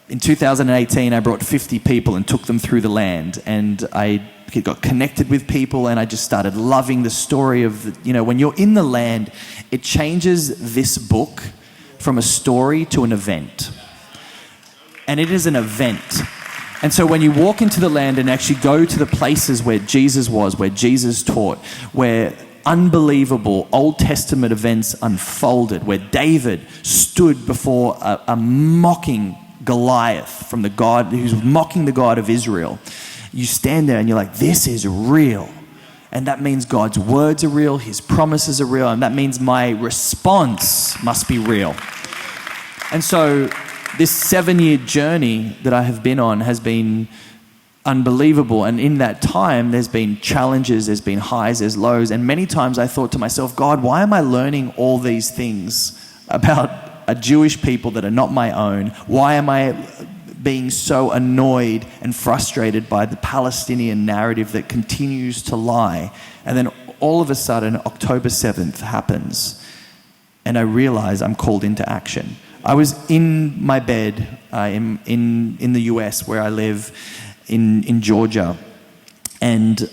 In 2018, I brought 50 people and took them through the land. And I got connected with people, and I just started loving the story of, when you're in the land, it changes this book from a story to an event. And it is an event. And so when you walk into the land and actually go to the places where Jesus was, where Jesus taught, where unbelievable Old Testament events unfolded, where David stood before a mocking Goliath from the God who's mocking the God of Israel, you stand there and you're like, this is real. And that means God's words are real, his promises are real, and that means my response must be real. And so this 7-year journey that I have been on has been unbelievable. And in that time, there's been challenges, there's been highs, there's lows. And many times I thought to myself, God, why am I learning all these things about a Jewish people that are not my own? Why am I being so annoyed and frustrated by the Palestinian narrative that continues to lie? And then all of a sudden, October 7th happens. And I realize I'm called into action. I was in my bed in the US where I live in Georgia, and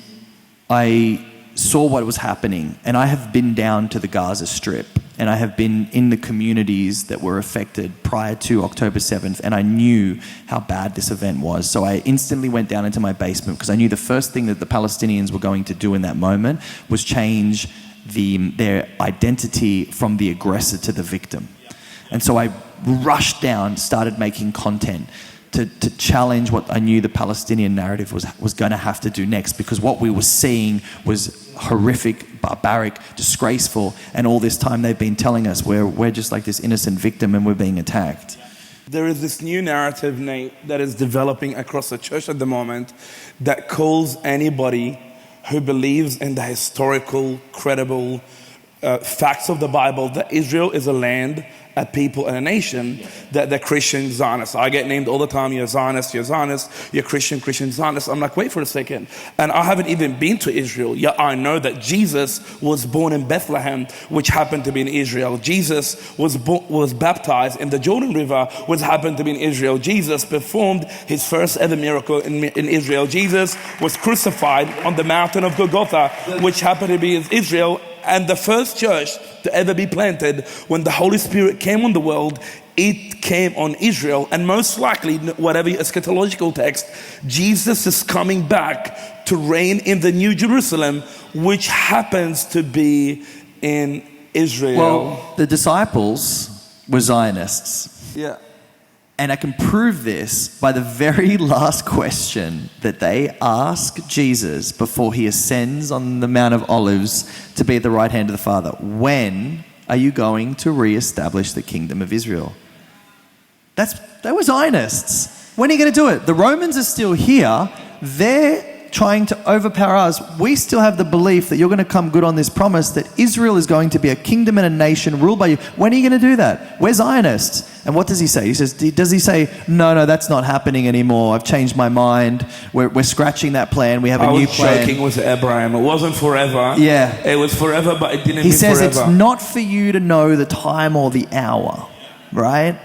I saw what was happening. And I have been down to the Gaza Strip, and I have been in the communities that were affected prior to October 7th, and I knew how bad this event was. So I instantly went down into my basement, because I knew the first thing that the Palestinians were going to do in that moment was change their identity from the aggressor to the victim. And so I rushed down, started making content to challenge what I knew the Palestinian narrative was going to have to do next, because what we were seeing was horrific, barbaric, disgraceful, and all this time they've been telling us we're just like this innocent victim and we're being attacked. There is this new narrative, Nate, that is developing across the church at the moment that calls anybody who believes in the historical, credible facts of the Bible that Israel is a land, a people, and a nation, that they're Christian Zionists. I get named all the time, you're Zionist, you're Christian Zionist. I'm like, wait for a second. And I haven't even been to Israel, yet I know that Jesus was born in Bethlehem, which happened to be in Israel. Jesus was baptized in the Jordan River, which happened to be in Israel. Jesus performed his first ever miracle in Israel. Jesus was crucified on the mountain of Golgotha, which happened to be in Israel. And the first church to ever be planted, when the Holy Spirit came on the world, it came on Israel. And most likely, whatever eschatological text, Jesus is coming back to reign in the New Jerusalem, which happens to be in Israel. Well, the disciples were Zionists. Yeah. And I can prove this by the very last question that they ask Jesus before he ascends on the Mount of Olives to be at the right hand of the Father. When are you going to reestablish the kingdom of Israel? They were Zionists. When are you going to do it? The Romans are still here. They're trying to overpower us. We still have the belief that you're going to come good on this promise that Israel is going to be a kingdom and a nation ruled by you. When are you going to do that? We're Zionists. And what does he say? Does he say, no, that's not happening anymore. I've changed my mind. We're scratching that plan. We have a new plan. I was joking with Abraham. It wasn't forever. Yeah. It was forever, but it didn't mean forever. He says it's not for you to know the time or the hour, right?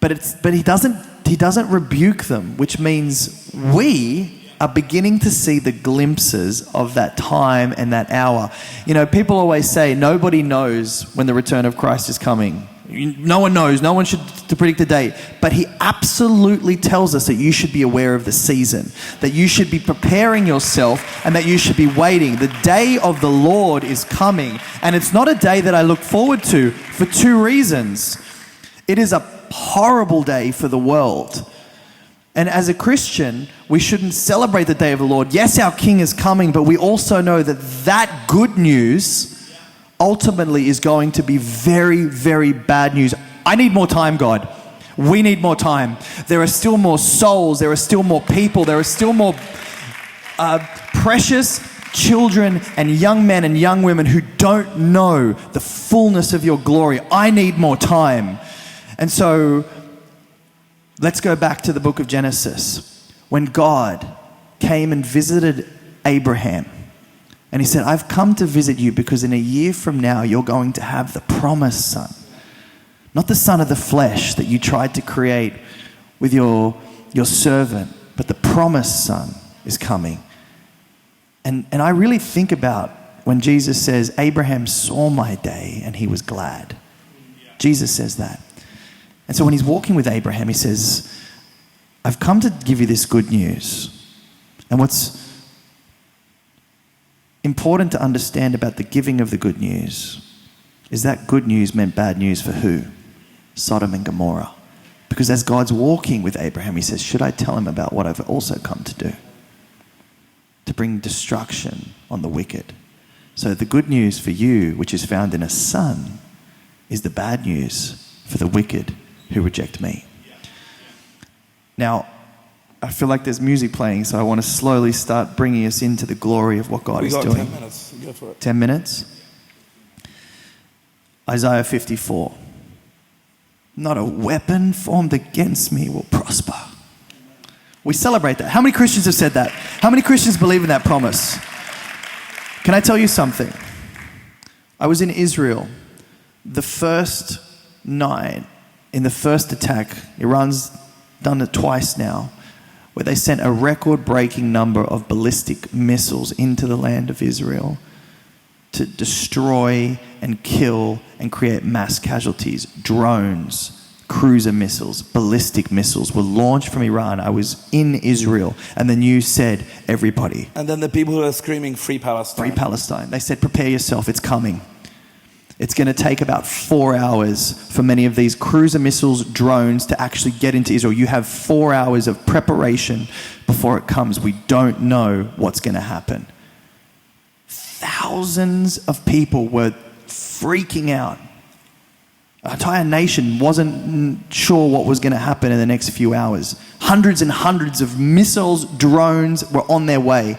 But he doesn't rebuke them, which means we are beginning to see the glimpses of that time and that hour. You know, people always say nobody knows when the return of Christ is coming. No one knows. No one should to predict the date. But he absolutely tells us that you should be aware of the season, that you should be preparing yourself, and that you should be waiting. The day of the Lord is coming. And it's not a day that I look forward to for two reasons. It is a horrible day for the world. And as a Christian, we shouldn't celebrate the day of the Lord. Yes, our King is coming, but we also know that that good news ultimately is going to be very, very bad news. I need more time, God. We need more time. There are still more souls. There are still more people. There are still more precious children and young men and young women who don't know the fullness of your glory. I need more time. And so let's go back to the book of Genesis. When God came and visited Abraham, and he said, I've come to visit you because in a year from now, you're going to have the promised son. Not the son of the flesh that you tried to create with your servant, but the promised son is coming. And I really think about when Jesus says, Abraham saw my day and he was glad. Jesus says that. And so when he's walking with Abraham, he says, I've come to give you this good news. And what's important to understand about the giving of the good news is that good news meant bad news for who? Sodom and Gomorrah. Because as God's walking with Abraham, he says, should I tell him about what I've also come to do? To bring destruction on the wicked. So the good news for you, which is found in a son, is the bad news for the wicked who reject me. Now, I feel like there's music playing, so I want to slowly start bringing us into the glory of what God is doing. We got 10 minutes. Go for it. 10 minutes? Isaiah 54. Not a weapon formed against me will prosper. We celebrate that. How many Christians have said that? How many Christians believe in that promise? Can I tell you something? I was in Israel the first night in the first attack. Iran's done it twice now, where they sent a record-breaking number of ballistic missiles into the land of Israel to destroy and kill and create mass casualties. Drones, cruiser missiles, ballistic missiles were launched from Iran. I was in Israel, and the news said, everybody. And then the people who are screaming, Free Palestine. Free Palestine. They said, prepare yourself, it's coming. It's going to take about 4 hours for many of these cruiser missiles, drones to actually get into Israel. You have 4 hours of preparation before it comes. We don't know what's going to happen. Thousands of people were freaking out. An entire nation wasn't sure what was going to happen in the next few hours. Hundreds and hundreds of missiles, drones were on their way.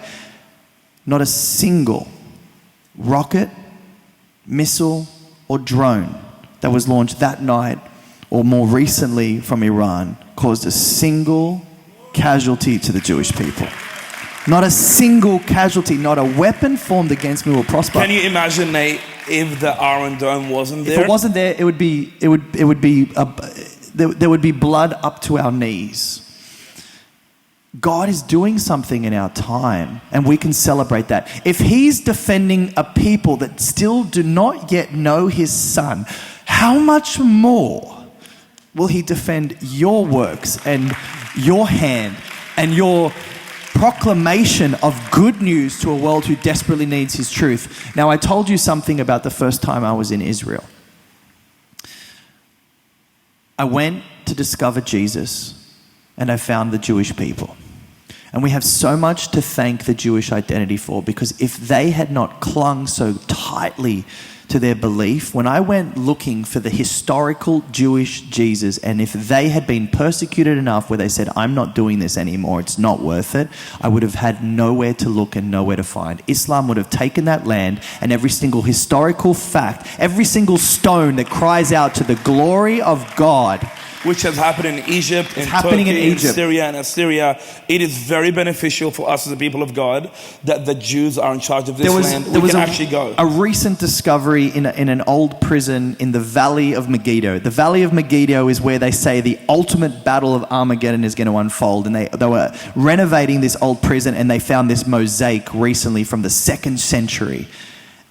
Not a single rocket, missile, or drone that was launched that night or more recently from Iran caused a single casualty to the Jewish people. Not a single casualty, not a weapon formed against me will prosper. Can you imagine, Nate, if the Iron Dome wasn't there? If it wasn't there, there would be blood up to our knees. God is doing something in our time, and we can celebrate that. If He's defending a people that still do not yet know His Son, how much more will He defend your works and your hand and your proclamation of good news to a world who desperately needs His truth? Now, I told you something about the first time I was in Israel. I went to discover Jesus, and I found the Jewish people. And we have so much to thank the Jewish identity for, because if they had not clung so tightly to their belief, when I went looking for the historical Jewish Jesus, and if they had been persecuted enough where they said, I'm not doing this anymore, it's not worth it, I would have had nowhere to look and nowhere to find. Islam would have taken that land, and every single historical fact, every single stone that cries out to the glory of God, which has happened in Egypt, in happening Turkey, in Egypt, in Syria and Assyria. It is very beneficial for us as the people of God that the Jews are in charge of this land. There was actually go. A recent discovery in an old prison in the Valley of Megiddo. The Valley of Megiddo is where they say the ultimate battle of Armageddon is going to unfold. And they were renovating this old prison, and they found this mosaic recently from the 2nd century.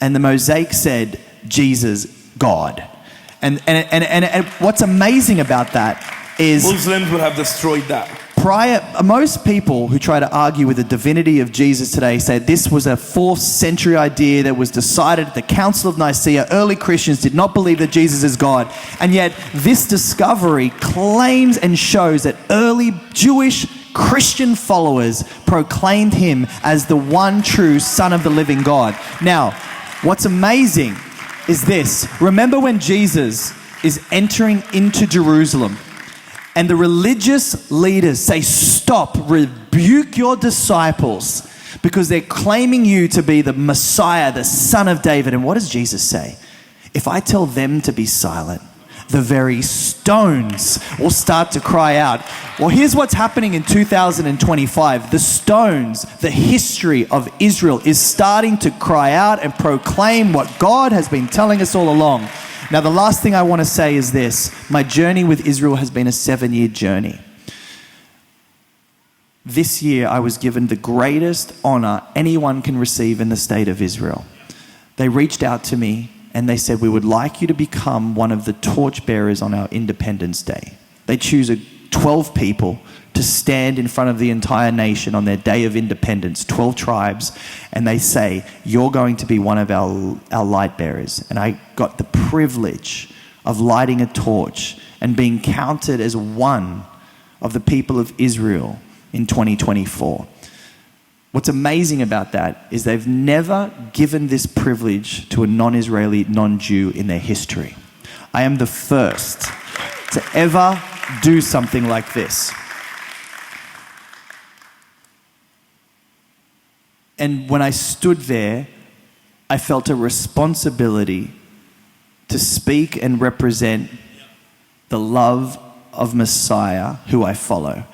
And the mosaic said, Jesus, God. And what's amazing about that is Muslims would have destroyed that. Most people who try to argue with the divinity of Jesus today say this was a 4th century idea that was decided at the Council of Nicaea. Early Christians did not believe that Jesus is God. And yet this discovery claims and shows that early Jewish Christian followers proclaimed Him as the one true Son of the living God. Now, what's amazing is this. Remember when Jesus is entering into Jerusalem and the religious leaders say, stop, rebuke your disciples because they're claiming you to be the Messiah, the Son of David. And what does Jesus say? If I tell them to be silent, the very stones will start to cry out. Well, here's what's happening in 2025. The stones, the history of Israel is starting to cry out and proclaim what God has been telling us all along. Now, the last thing I want to say is this. My journey with Israel has been a 7-year journey. This year, I was given the greatest honor anyone can receive in the state of Israel. They reached out to me and they said, we would like you to become one of the torchbearers on our Independence Day. They choose 12 people to stand in front of the entire nation on their day of independence, 12 tribes, and they say, you're going to be one of our light bearers. And I got the privilege of lighting a torch and being counted as one of the people of Israel in 2024. What's amazing about that is they've never given this privilege to a non-Israeli, non-Jew in their history. I am the first to ever do something like this. And when I stood there, I felt a responsibility to speak and represent the love of Messiah who I follow.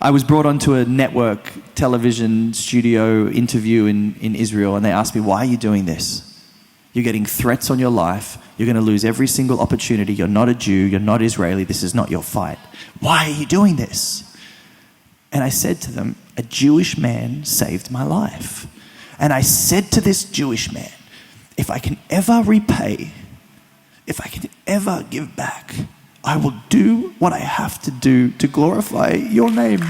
I was brought onto a network television studio interview in Israel, and they asked me, why are you doing this? You're getting threats on your life. You're going to lose every single opportunity. You're not a Jew. You're not Israeli. This is not your fight. Why are you doing this? And I said to them, a Jewish man saved my life. And I said to this Jewish man, if I can ever repay, if I can ever give back, I will do what I have to do to glorify your name.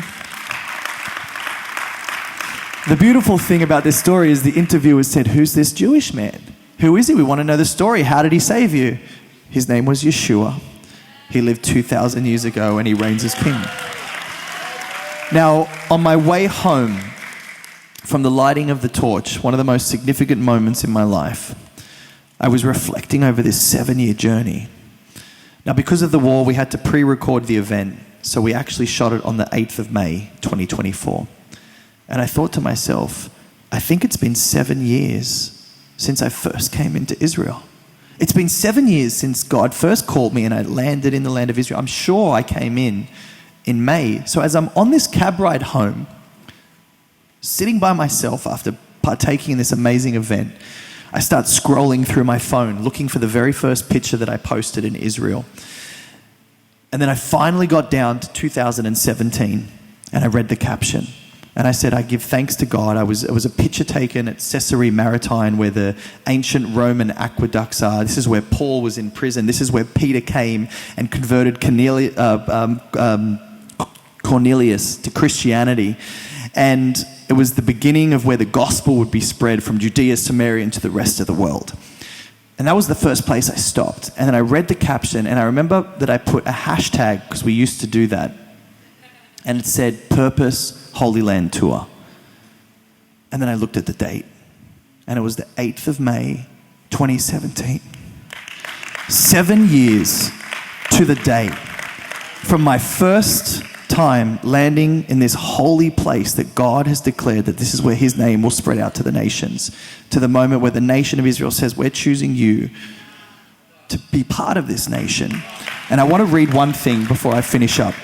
The beautiful thing about this story is the interviewer said, who's this Jewish man? Who is he? We want to know the story. How did he save you? His name was Yeshua. He lived 2,000 years ago and he reigns as king. Now, on my way home from the lighting of the torch, one of the most significant moments in my life, I was reflecting over this 7-year journey. Now, because of the war, we had to pre-record the event. So we actually shot it on the 8th of May, 2024. And I thought to myself, I think it's been 7 years since I first came into Israel. It's been 7 years since God first called me and I landed in the land of Israel. I'm sure I came in May. So as I'm on this cab ride home, sitting by myself after partaking in this amazing event, I start scrolling through my phone, looking for the very first picture that I posted in Israel. And then I finally got down to 2017 and I read the caption. And I said, I give thanks to God. It was a picture taken at Caesarea Maritima where the ancient Roman aqueducts are. This is where Paul was in prison. This is where Peter came and converted Cornelius to Christianity. And it was the beginning of where the gospel would be spread from Judea, Samaria, into the rest of the world. And that was the first place I stopped. And then I read the caption, and I remember that I put a hashtag, because we used to do that. And it said, Purpose Holy Land Tour. And then I looked at the date, and it was the 8th of May, 2017. 7 years to the day from my first time landing in this holy place that God has declared that this is where his name will spread out to the nations, to the moment where the nation of Israel says, we're choosing you to be part of this nation. And I want to read one thing before I finish up,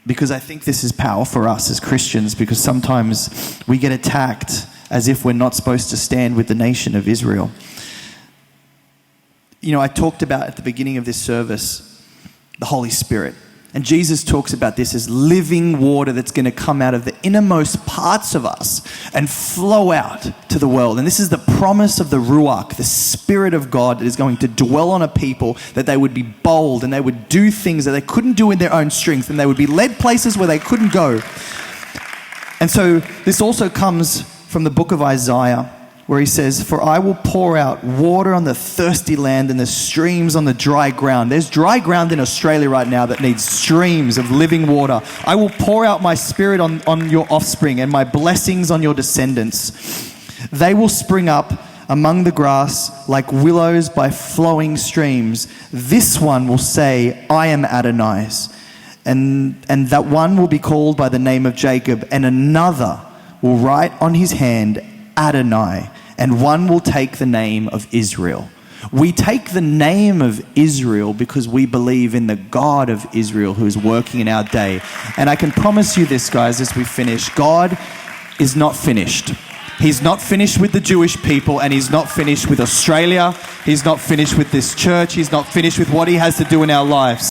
because I think this is power for us as Christians, because sometimes we get attacked as if we're not supposed to stand with the nation of Israel. You know, I talked about at the beginning of this service, the Holy Spirit. And Jesus talks about this as living water that's going to come out of the innermost parts of us and flow out to the world. And this is the promise of the Ruach, the Spirit of God that is going to dwell on a people, that they would be bold and they would do things that they couldn't do in their own strength, and they would be led places where they couldn't go. And so this also comes from the book of Isaiah, where he says, for I will pour out water on the thirsty land and the streams on the dry ground. There's dry ground in Australia right now that needs streams of living water. I will pour out my spirit on your offspring and my blessings on your descendants. They will spring up among the grass like willows by flowing streams. This one will say, I am Adonai's. And that one will be called by the name of Jacob, and another will write on his hand, Adonai, and one will take the name of Israel. We take the name of Israel because we believe in the God of Israel who is working in our day. And I can promise you this, guys, as we finish, God is not finished. He's not finished with the Jewish people, and he's not finished with Australia. He's not finished with this church. He's not finished with what he has to do in our lives.